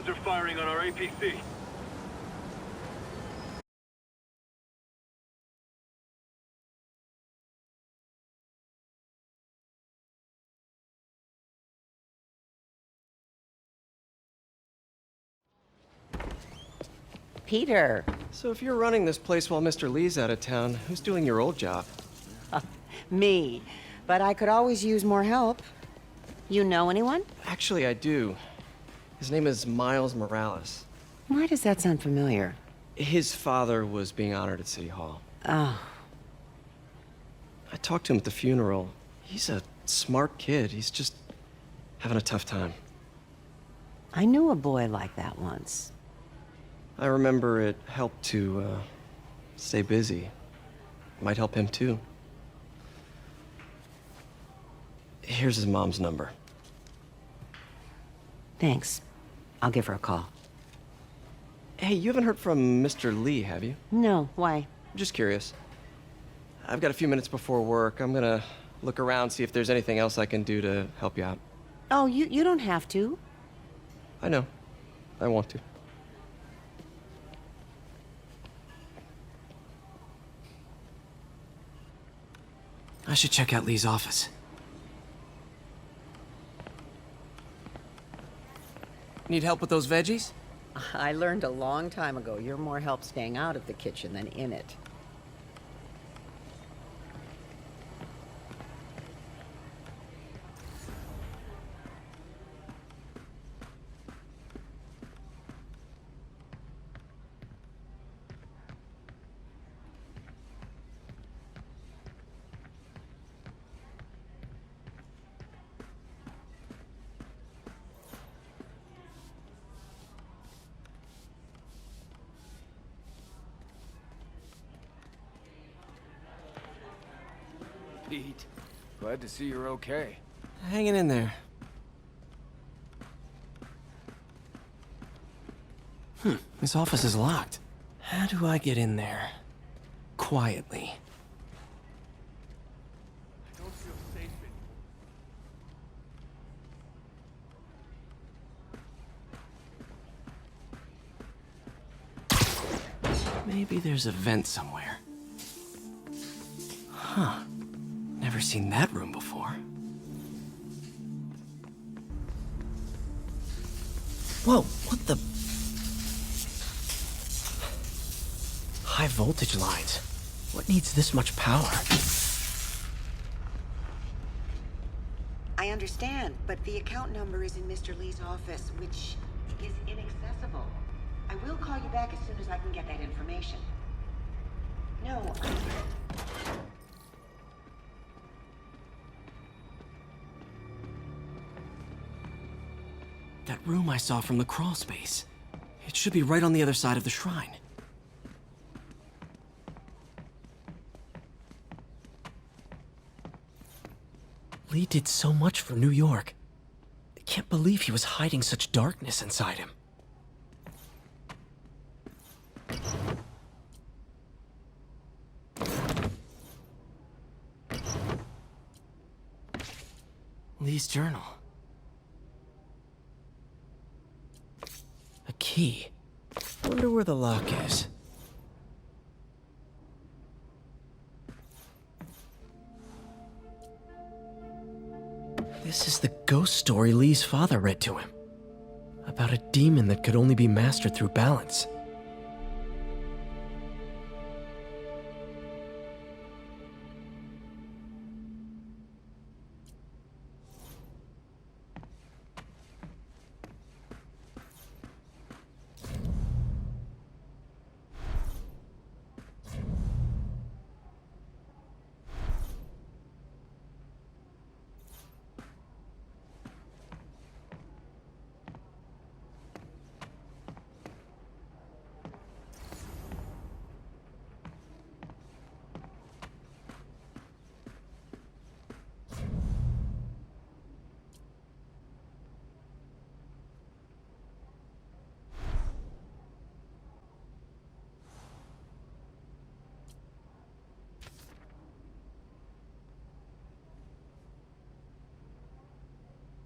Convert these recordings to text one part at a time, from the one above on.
are firing on our APC. Peter. So if you're running this place while Mr. Lee's out of town, who's doing your old job? Me. But I could always use more help. You know anyone? Actually, I do. His name is Miles Morales. Why does that sound familiar? His father was being honored at City Hall. Oh. I talked to him at the funeral. He's a smart kid. He's just having a tough time. I knew a boy like that once. I remember it helped to, stay busy. Might help him, too. Here's his mom's number. Thanks. I'll give her a call. Hey, you haven't heard from Mr. Lee, have you? No, why? Just curious. I've got a few minutes before work. I'm gonna look around, see if there's anything else I can do to help you out. Oh, you don't have to. I know. I want to. I should check out Lee's office. Need help with those veggies? I learned a long time ago you're more help staying out of the kitchen than in it. Pete, glad to see you're okay. Hanging in there. His office is locked. How do I get in there? Quietly. I don't feel safe anymore. Maybe there's a vent somewhere. Huh. Never seen that room before. Whoa, what the? High voltage lines. What needs this much power? I understand, but the account number is in Mr. Lee's office, which is inaccessible. I will call you back as soon as I can get that information. No, That room I saw from the crawl space. It should be right on the other side of the shrine. Lee did so much for New York. I can't believe he was hiding such darkness inside him. Lee's journal. A key. Wonder where the lock is. This is the ghost story Lee's father read to him. About a demon that could only be mastered through balance.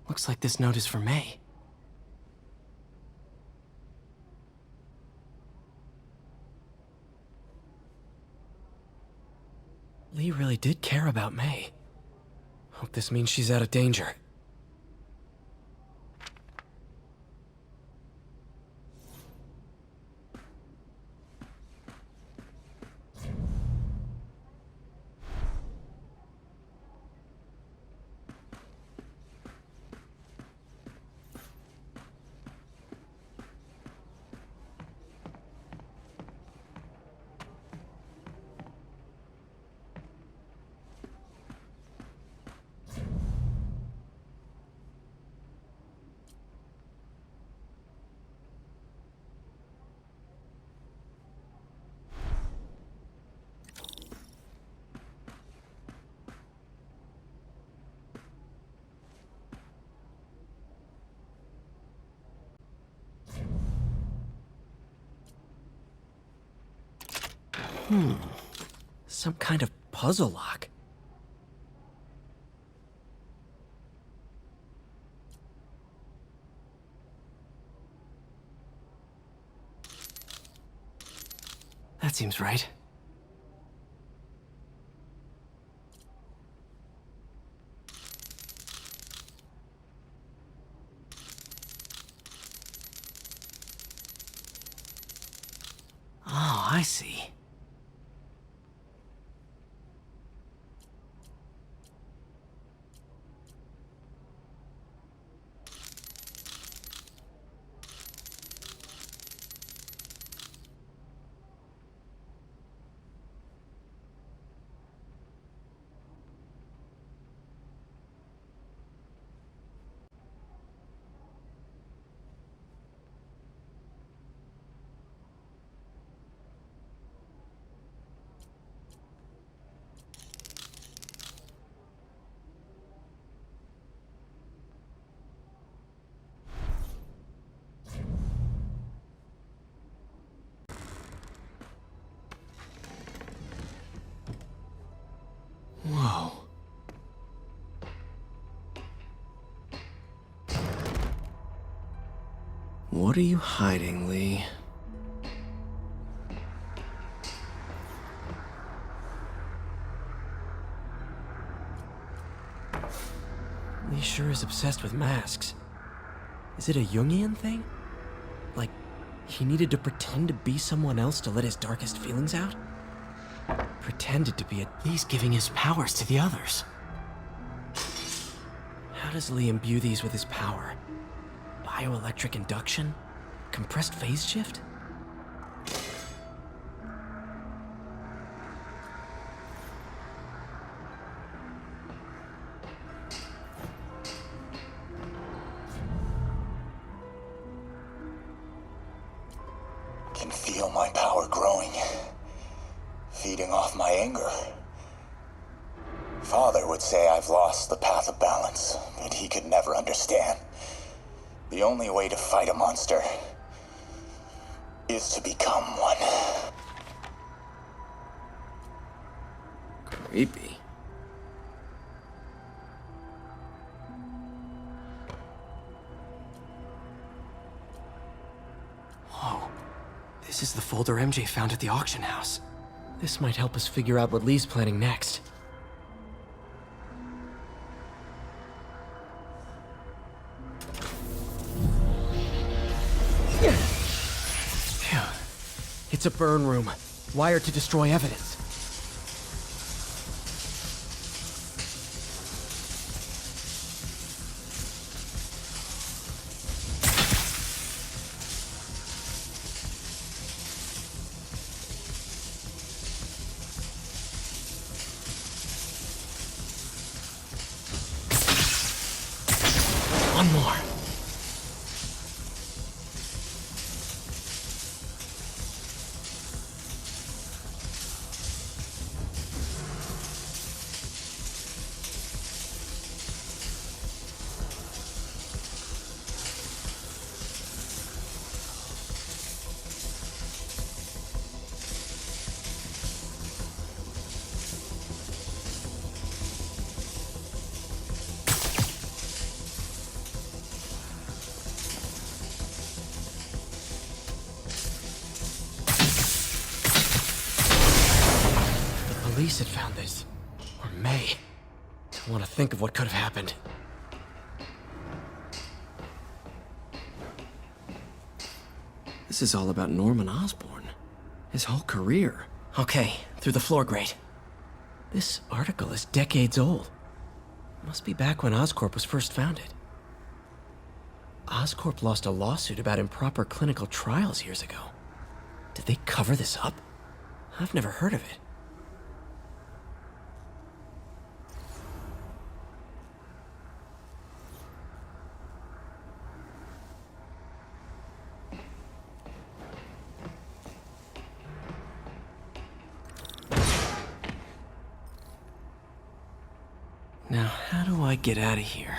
Looks like this note is for May. Lee really did care about May. Hope this means she's out of danger. Some kind of puzzle lock. That seems right. Oh, I see. Whoa. What are you hiding, Lee? Lee sure is obsessed with masks. Is it a Jungian thing? Like, he needed to pretend to be someone else to let his darkest feelings out? Pretended to be a... Lee's giving his powers to the others. How does Lee imbue these with his power? Bioelectric induction? Compressed phase shift? Can feel my power growing, feeding off my anger. Father would say I've lost the path of balance, but he could never understand. The only way to fight a monster is to become one. Creepy. Whoa. This is the folder MJ found at the auction house. This might help us figure out what Lee's planning next. Phew. It's a burn room, wired to destroy evidence. One more. Police had found this. May. I want to think of what could have happened. This is all about Norman Osborn. His whole career. Okay, through the floor grate. This article is decades old. Must be back when Oscorp was first founded. Oscorp lost a lawsuit about improper clinical trials years ago. Did they cover this up? I've never heard of it. Now, how do I get out of here?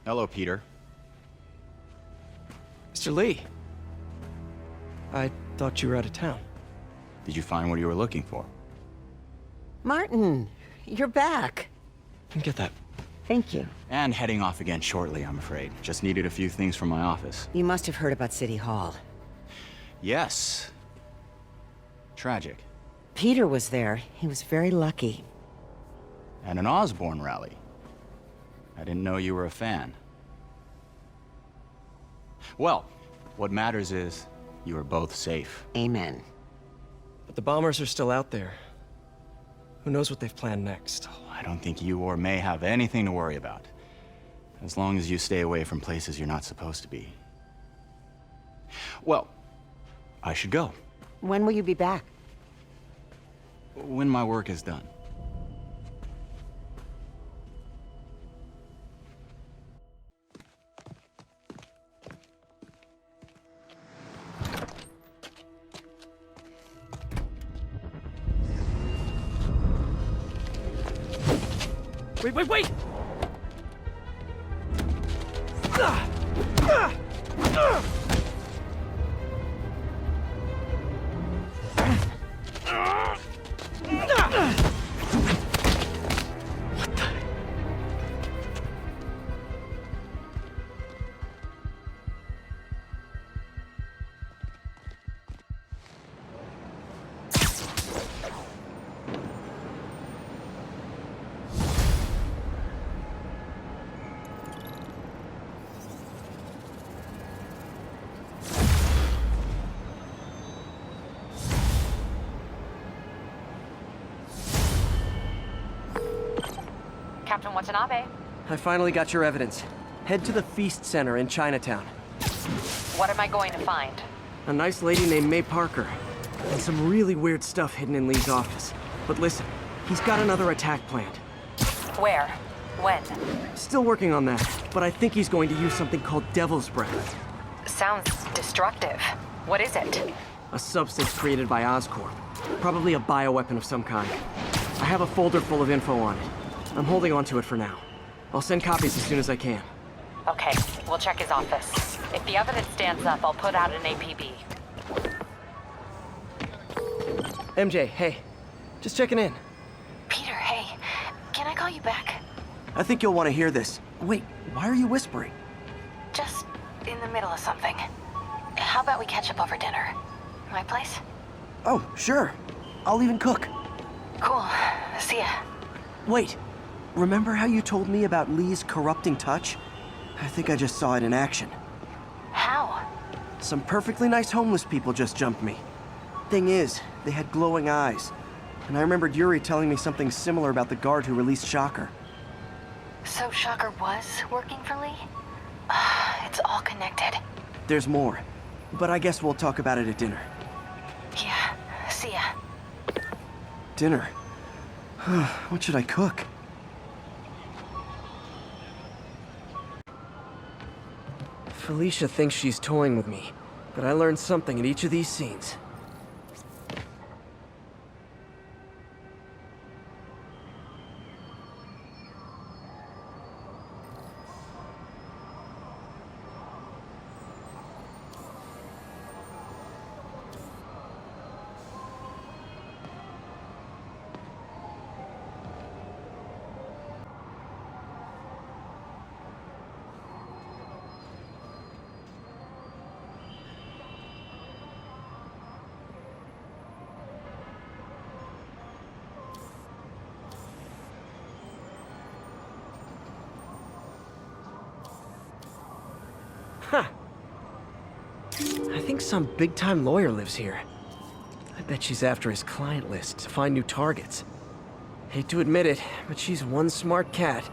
Hello, Peter. Mr. Lee. I thought you were out of town. Did you find what you were looking for? Martin, you're back. Get that. Thank you. And heading off again shortly, I'm afraid. Just needed a few things from my office. You must have heard about City Hall. Yes. Tragic. Peter was there. He was very lucky. At an Osborn rally. I didn't know you were a fan. Well, what matters is you are both safe. Amen. But the bombers are still out there. Who knows what they've planned next? I don't think you or May have anything to worry about. As long as you stay away from places you're not supposed to be. Well, I should go. When will you be back? When my work is done. Wait! Captain Watanabe. I finally got your evidence. Head to the Feast Center in Chinatown. What am I going to find? A nice lady named May Parker. And some really weird stuff hidden in Lee's office. But listen, he's got another attack planned. Where? When? Still working on that, but I think he's going to use something called Devil's Breath. Sounds destructive. What is it? A substance created by Oscorp. Probably a bioweapon of some kind. I have a folder full of info on it. I'm holding on to it for now. I'll send copies as soon as I can. Okay, we'll check his office. If the evidence stands up, I'll put out an APB. MJ, hey. Just checking in. Peter, hey. Can I call you back? I think you'll want to hear this. Wait, why are you whispering? Just in the middle of something. How about we catch up over dinner? My place? Oh, sure. I'll even cook. Cool. See ya. Wait. Remember how you told me about Lee's corrupting touch? I think I just saw it in action. How? Some perfectly nice homeless people just jumped me. Thing is, they had glowing eyes. And I remembered Yuri telling me something similar about the guard who released Shocker. So Shocker was working for Lee? It's all connected. There's more. But I guess we'll talk about it at dinner. Yeah. See ya. Dinner? What should I cook? Felicia thinks she's toying with me, but I learned something in each of these scenes. Huh. I think some big-time lawyer lives here. I bet she's after his client list to find new targets. Hate to admit it, but she's one smart cat.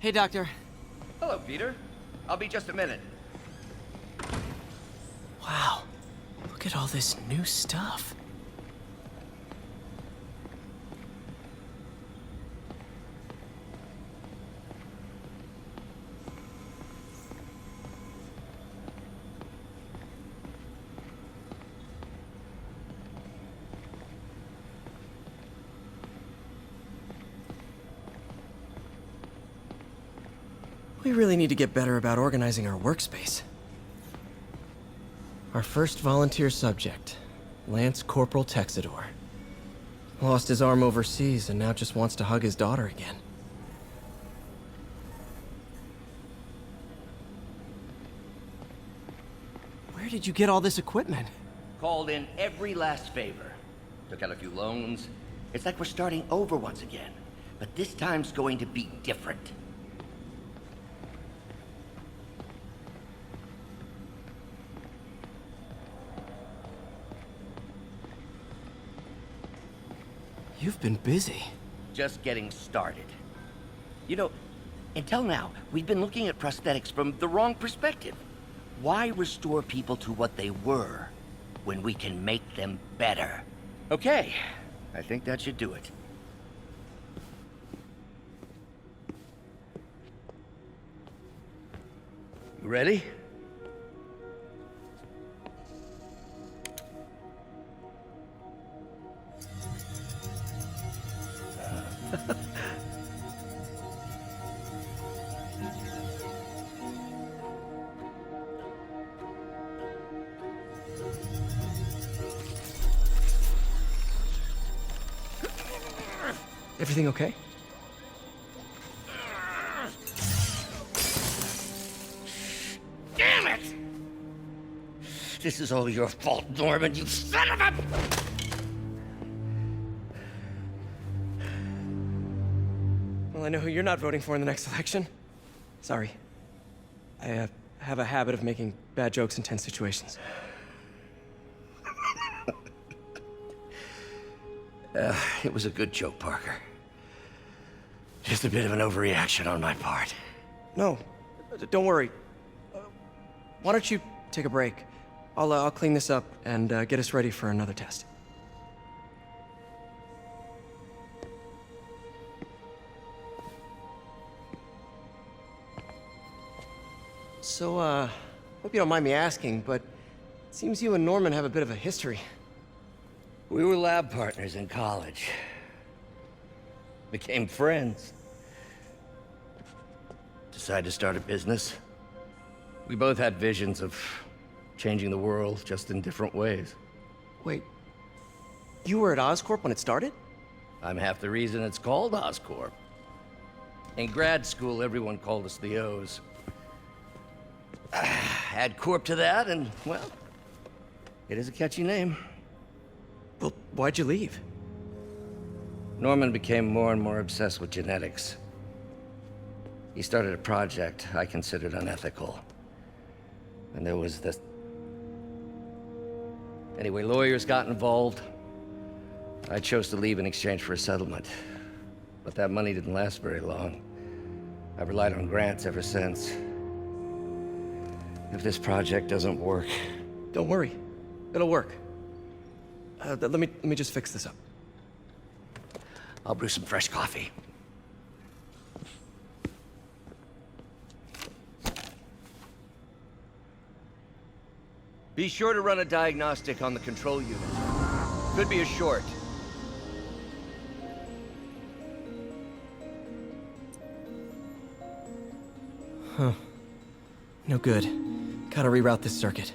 Hey, Doctor. Hello, Peter. I'll be just a minute. Wow. Look at all this new stuff. We really need to get better about organizing our workspace. Our first volunteer subject, Lance Corporal Texidor. Lost his arm overseas and now just wants to hug his daughter again. Where did you get all this equipment? Called in every last favor. Took out a few loans. It's like we're starting over once again. But this time's going to be different. You've been busy. Just getting started. You know, until now, we've been looking at prosthetics from the wrong perspective. Why restore people to what they were when we can make them better? Okay, I think that should do it. You ready? Everything okay? Damn it! This is all your fault, Norman, you son of a... Well, I know who you're not voting for in the next election. Sorry. I have a habit of making bad jokes in tense situations. It was a good joke, Parker. Just a bit of an overreaction on my part. No, don't worry. Why don't you take a break? I'll clean this up and get us ready for another test. So, hope you don't mind me asking, but it seems you and Norman have a bit of a history. We were lab partners in college. Became friends. Decided to start a business. We both had visions of changing the world, just in different ways. Wait, you were at Oscorp when it started? I'm half the reason it's called Oscorp. In grad school, everyone called us the O's. Add Corp to that, and, well, it is a catchy name. Well, why'd you leave? Norman became more and more obsessed with genetics. He started a project I considered unethical. And there was this... Anyway, lawyers got involved. I chose to leave in exchange for a settlement. But that money didn't last very long. I've relied on grants ever since. If this project doesn't work... Don't worry. It'll work. Let me just fix this up. I'll brew some fresh coffee. Be sure to run a diagnostic on the control unit. Could be a short. No good. Gotta reroute this circuit.